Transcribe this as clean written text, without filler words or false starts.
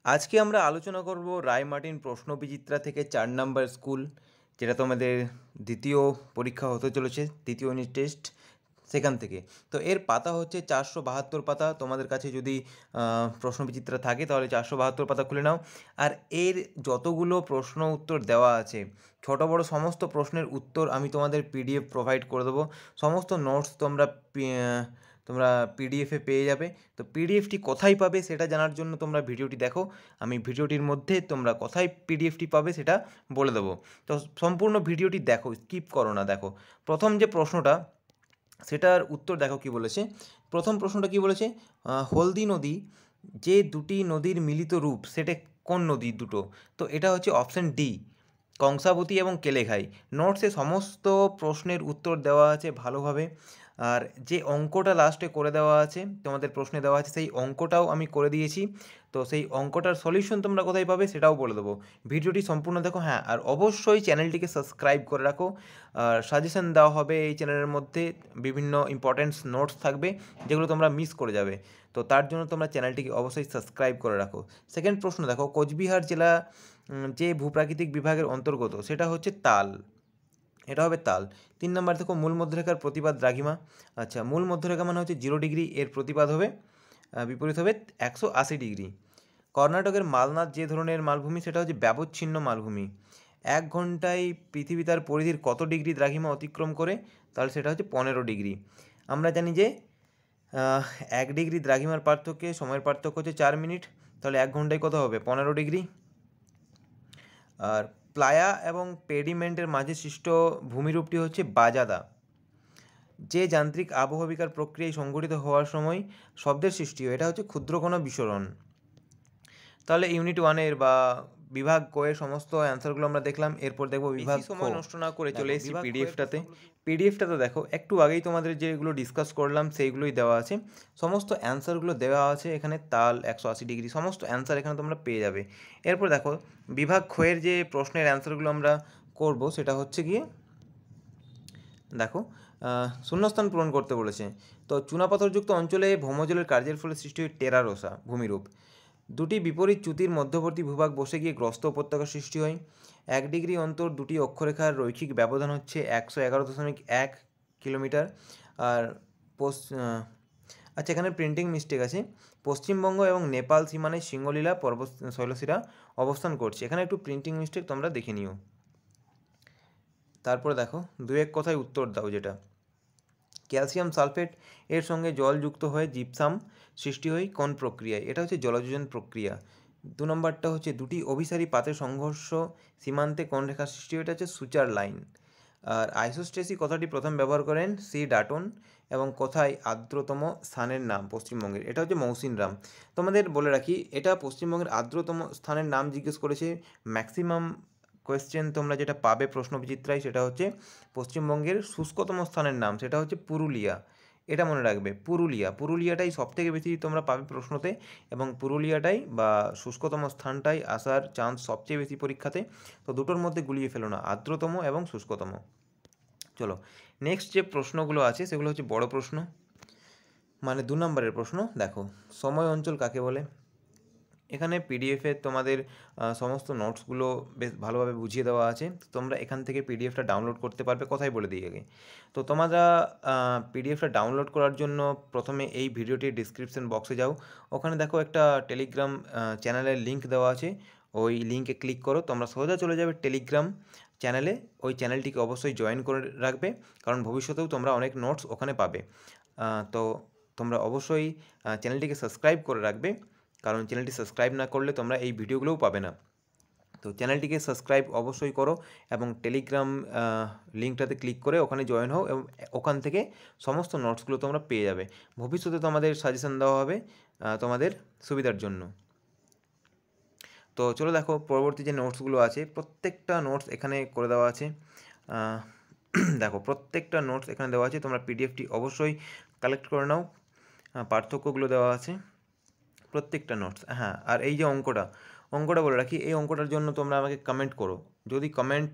আজকে আমরা আলোচনা করব রায় মার্টিন প্রশ্নবিচিত্রা থেকে 4 নম্বর স্কুল, যেটা তোমাদের দ্বিতীয় পরীক্ষা হতে চলেছে, দ্বিতীয় ইউনিট টেস্ট সেখান থেকে। তো এর পাতা হচ্ছে 472 পাতা। তোমাদের কাছে যদি প্রশ্নবিচিত্রা থাকে তাহলে 472 পাতা খুলে নাও। আর এর যতগুলো প্রশ্ন উত্তর দেওয়া আছে, ছোট বড় সমস্ত প্রশ্নের উত্তর আমি তোমাদের পিডিএফ প্রোভাইড করে দেবো। সমস্ত নোটস তোমরা পিডিএফে পেয়ে যাবে। তো পিডিএফটি কোথায় পাবে সেটা জানার জন্য তোমরা ভিডিওটি দেখো। আমি ভিডিওটির মধ্যে তোমরা কোথায় পিডিএফটি পাবে সেটা বলে দেবো। তো সম্পূর্ণ ভিডিওটি দেখো, স্কিপ করো না। দেখো প্রথম যে প্রশ্নটা, সেটার উত্তর দেখো কি বলেছে। প্রথম প্রশ্নটা কি বলেছে, হলদি নদী যে দুটি নদীর মিলিত রূপ সেটা কোন নদী দুটো? তো এটা হচ্ছে অপশান ডি, কংসাবতী এবং কেলেঘাই। নোটসে সমস্ত প্রশ্নের উত্তর দেওয়া আছে ভালোভাবে। আর যে অঙ্কটা লাস্টে করে দেওয়া আছে, তোমাদের প্রশ্নে দেওয়া আছে, সেই অঙ্কটাও আমি করে দিয়েছি। তো সেই অঙ্কটার সলিউশন তোমরা কোথায় পাবে সেটাও বলে দেবো। ভিডিওটি সম্পূর্ণ দেখো। হ্যাঁ, আর অবশ্যই চ্যানেলটিকে সাবস্ক্রাইব করে রাখো। আর সাজেশন দেওয়া হবে এই চ্যানেলের মধ্যে, বিভিন্ন ইম্পর্ট্যান্টস নোটস থাকবে যেগুলো তোমরা মিস করে যাবে। তো তার জন্য তোমরা চ্যানেলটিকে অবশ্যই সাবস্ক্রাইব করে রাখো। সেকেন্ড প্রশ্ন দেখো, কোচবিহার জেলা যে ভূপ্রাকৃতিক বিভাগের অন্তর্গত সেটা হচ্ছে তাল। এটা হবে তাল। 3 নম্বর দেখো, মূল মধ্যরেখার প্রতিপাদ দ্রাঘিমা। আচ্ছা, মূল মধ্যরেখা মানে হচ্ছে 0 ডিগ্রি, এর প্রতিপাদ হবে বিপরীত হবে 180 ডিগ্রি। কর্ণাটকের মালনাদ যে ধরনের মালভূমি সেটা হচ্ছে ব্যবচ্ছিন্ন মালভূমি। 1 ঘন্টায় পৃথিবী তার পরিধির কত ডিগ্রি দ্রাঘিমা অতিক্রম করে? তাহলে সেটা হচ্ছে 15 ডিগ্রি। আমরা জানি যে 1 ডিগ্রি দ্রাঘিমার পার্থক্যে সময়ের পার্থক্য হচ্ছে 4 মিনিট। তাহলে 1 ঘন্টায় কত হবে? 15 ডিগ্রি। আর প্লায়া এবং পেডিমেন্টের মাঝে সৃষ্ট ভূমিরূপটি হচ্ছে বাজাদা। যে যান্ত্রিক আবহবিকার প্রক্রিয়ায় সংঘটিত হওয়ার সময় শব্দের সৃষ্টি হয়, এটা হচ্ছে ক্ষুদ্রকণা বিস্ফোরণ। তাহলে ইউনিট ওয়ানের বা বিভাগ কোয়ের সমস্ত অ্যান্সারগুলো আমরা দেখলাম। এরপর দেখবো বিভাগ সময় নষ্ট না করে চলে এসেছি পিডিএফটাতে দেখো, একটু আগেই তোমাদের যেগুলো ডিসকাস করলাম সেইগুলোই দেওয়া আছে। সমস্ত অ্যান্সারগুলো দেওয়া আছে এখানে। তাল 180 ডিগ্রি সমস্ত অ্যান্সার এখানে তোমরা পেয়ে যাবে। এরপর দেখো বিভাগ ক্ষয়ের যে প্রশ্নের অ্যান্সারগুলো আমরা করব সেটা হচ্ছে গিয়ে, দেখো শূন্যস্থান পূরণ করতে বলেছে। তো চুনাপাথরযুক্ত অঞ্চলে ভৌমজলের কার্যের ফলে সৃষ্টি হয় টেরারোসা ভূমিরূপ। দুটি বিপরীত চ্যুতির মধ্যবর্তী ভূভাগ বসে গিয়ে গ্রস্ত উপত্যকা সৃষ্টি হয়। 1 ডিগ্রি অন্তর দুটি অক্ষরেখার রৈখিক ব্যবধান হচ্ছে 111.1 কিলোমিটার। আর আচ্ছা, এখানে প্রিন্টিং মিস্টেক আছে। পশ্চিমবঙ্গ এবং নেপাল সীমানায় সিংহলীলা পর্বত শৈলশিরা অবস্থান করছে, এখানে একটু প্রিন্টিং মিস্টেক তোমরা দেখে নিও। তারপরে দেখো 2-1 কথায় উত্তর দাও। যেটা ক্যালসিয়াম সালফেট এর সঙ্গে জল যুক্ত হয়ে জিপসাম সৃষ্টি হয় কোন প্রক্রিয়ায়? এটা হচ্ছে জলযোজন প্রক্রিয়া। 2 নম্বরটা হচ্ছে দুটি অভিসারী পাতের সংঘর্ষ সীমান্তে কোন রেখা সৃষ্টি হয়? এটা হচ্ছে সুচার লাইন। আর আইসোস্টেসি কথাটি প্রথম ব্যবহার করেন সি ডাটন, এবং কোথায় আর্দ্রতম স্থানের নাম পশ্চিমবঙ্গের? এটা হচ্ছে মৌসিনরাম। তোমাদের বলে রাখি, এটা পশ্চিমবঙ্গের আর্দ্রতম স্থানের নাম জিজ্ঞেস করেছে। ম্যাক্সিমাম কোয়েশ্চেন তোমরা যেটা পাবে প্রশ্নবিচিত্রায় সেটা হচ্ছে পশ্চিমবঙ্গের শুষ্কতম স্থানের নাম, সেটা হচ্ছে পুরুলিয়া। এটা মনে রাখবে, পুরুলিয়াটাই সবথেকে বেশি তোমরা পাবে প্রশ্নতে, এবং পুরুলিয়াটাই বা শুষ্কতম স্থানটাই আসার চান্স সবচেয়ে বেশি পরীক্ষাতে। তো দুটোর মধ্যে গুলিয়ে ফেলো না, আর্দ্রতম এবং শুষ্কতম। চলো নেক্সট যে প্রশ্নগুলো আছে সেগুলো হচ্ছে বড় প্রশ্ন, মানে 2 নম্বরের প্রশ্ন। দেখো, সময় অঞ্চল কাকে বলে? এখানে পিডিএফে তোমাদের সমস্ত নোটসগুলো বেশ ভালোভাবে বুঝিয়ে দেওয়া আছে। তো তোমরা এখান থেকে পিডিএফটা ডাউনলোড করতে পারবে, কথাই বলে দিই আগে। তো তোমরা পিডিএফটা ডাউনলোড করার জন্য প্রথমে এই ভিডিওটির ডিসক্রিপশন বক্সে যাও। ওখানে দেখো একটা টেলিগ্রাম চ্যানেলের লিঙ্ক দেওয়া আছে। ওই লিঙ্কে ক্লিক করো, তোমরা সোজা চলে যাবে টেলিগ্রাম চ্যানেলে। ওই চ্যানেলটিকে অবশ্যই জয়েন করে রাখবে, কারণ ভবিষ্যতেও তোমরা অনেক নোটস ওখানে পাবে। তো তোমরা অবশ্যই চ্যানেলটিকে সাবস্ক্রাইব করে রাখবে, কারণ চ্যানেলটি সাবস্ক্রাইব না করলে তোমরা এই ভিডিওগুলোও পাবে না। তো চ্যানেলটিকে সাবস্ক্রাইব অবশ্যই করো, এবং টেলিগ্রাম লিঙ্কটাতে ক্লিক করে ওখানে জয়েন হও, এবং ওখান থেকে সমস্ত নোটসগুলো তোমরা পেয়ে যাবে। ভবিষ্যতে তোমাদের সাজেশন দেওয়া হবে তোমাদের সুবিধার জন্য। তো চলো দেখো পরবর্তী যে নোটসগুলো আছে, প্রত্যেকটা নোটস এখানে করে দেওয়া আছে। দেখো প্রত্যেকটা নোটস এখানে দেওয়া আছে, তোমরা পিডিএফটি অবশ্যই কালেক্ট করে নাও। পার্থক্যগুলো দেওয়া আছে প্রত্যেকটা নোটস। হ্যাঁ, আর এই যে অঙ্কটা বলে রাখি, এই অঙ্কটার জন্য তোমরা আমাকে কমেন্ট করো। যদি কমেন্ট